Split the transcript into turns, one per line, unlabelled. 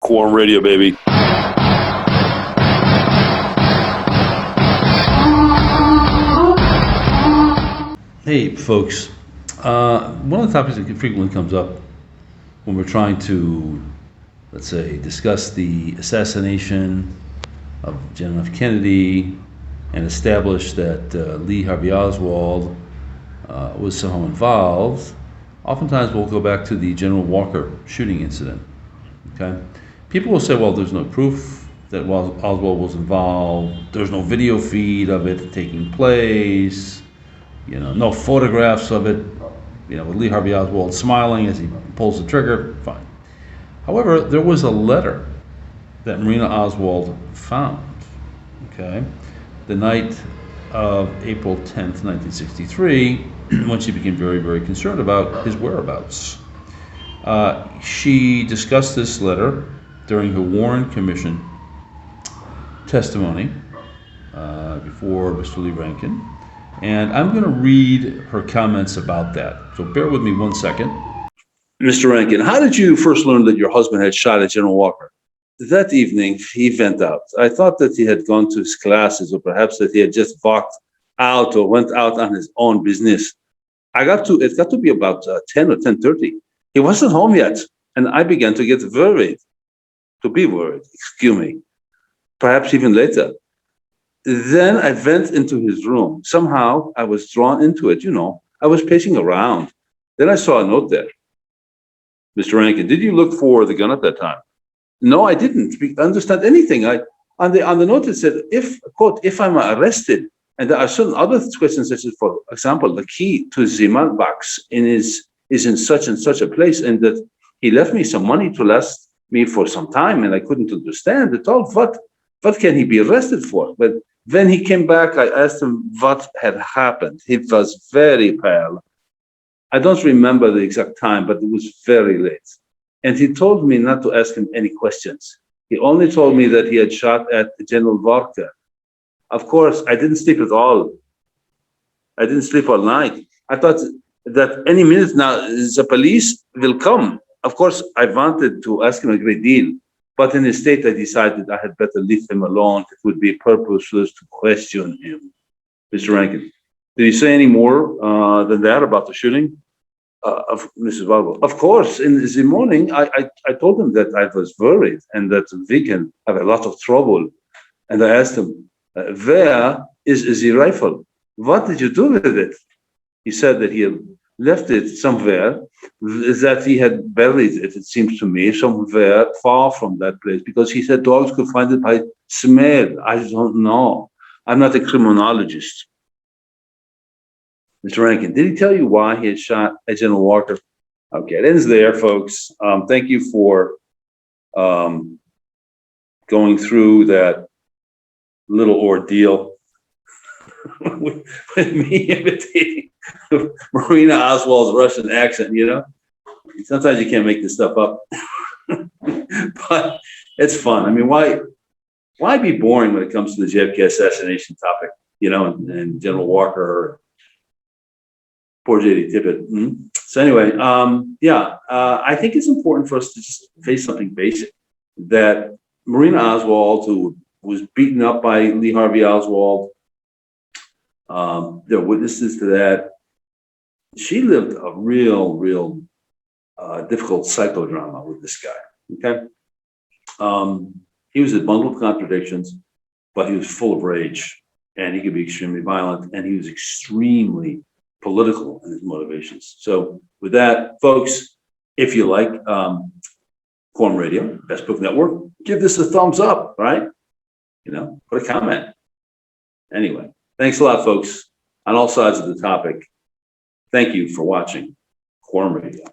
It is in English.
Quorum Radio, baby.
Hey, folks. One of the topics that frequently comes up when we're trying to, let's say, discuss the assassination of John F. Kennedy and establish that Lee Harvey Oswald was somehow involved, oftentimes we'll go back to the General Walker shooting incident. Okay, people will say, well, there's no proof that Oswald was involved. There's no video feed of it taking place. No photographs of it. With Lee Harvey Oswald smiling as he pulls the trigger. Fine. However, there was a letter that Marina Oswald found. Okay, the night of April 10th, 1963, when she became very, very concerned about his whereabouts. She discussed this letter during her Warren Commission testimony before Mr. Lee Rankin, and I'm going to read her comments about that. So bear with me 1 second.
Mr. Rankin, how did you first learn that your husband had shot at General Walker? That evening, he went out. I thought that he had gone to his classes, or perhaps that he had just walked out or went out on his own business. It got to be about 10 or 10:30. He wasn't home yet, and I began to get worried, excuse me, perhaps even later. Then I went into his room. Somehow I was drawn into it, I was pacing around. Then I saw a note there. Mr. Rankin, did you look for the gun at that time? No, I didn't understand anything. On the note it said, if I'm arrested, and there are certain other questions such as, for example, the key to the mailbox is in such and such a place, and that he left me some money to last me for some time, and I couldn't understand at all. What can he be arrested for? But when he came back, I asked him what had happened. He was very pale. I don't remember the exact time, but it was very late. And he told me not to ask him any questions. He only told me that he had shot at General Walker. Of course, I didn't sleep at all. I didn't sleep all night. I thought that any minute now, the police will come. Of course, I wanted to ask him a great deal, but in his state, I decided I had better leave him alone. It would be purposeless to question him. Mr. Rankin, did he say any more than that about the shooting of Mrs. Oswald? Of course, in the morning, I told him that I was worried and that we can have a lot of trouble. And I asked him, where is the rifle? What did you do with it? He said that he had left it somewhere, that he had buried it, it seems to me, somewhere far from that place, because he said dogs could find it by smell. I don't know. I'm not a criminologist. Mr. Rankin, did he tell you why he had shot at General Walker? Okay, it ends there, folks. Thank you for going through that little ordeal with me imitating Marina Oswald's Russian accent, Sometimes you can't make this stuff up. But it's fun. I mean, why be boring when it comes to the JFK assassination topic, and General Walker, poor J.D. Tippit. So anyway, I think it's important for us to just face something basic, that Marina Oswald, who was beaten up by Lee Harvey Oswald, there are witnesses to that. She lived a real difficult psychodrama with this guy. Okay, he was a bundle of contradictions, but he was full of rage, and he could be extremely violent, and he was extremely political in his motivations. So, with that, folks, if you like Quorum Radio, Best Book Network, give this a thumbs up, right? Put a comment. Anyway, thanks a lot, folks, on all sides of the topic. Thank you for watching Quorum Radio.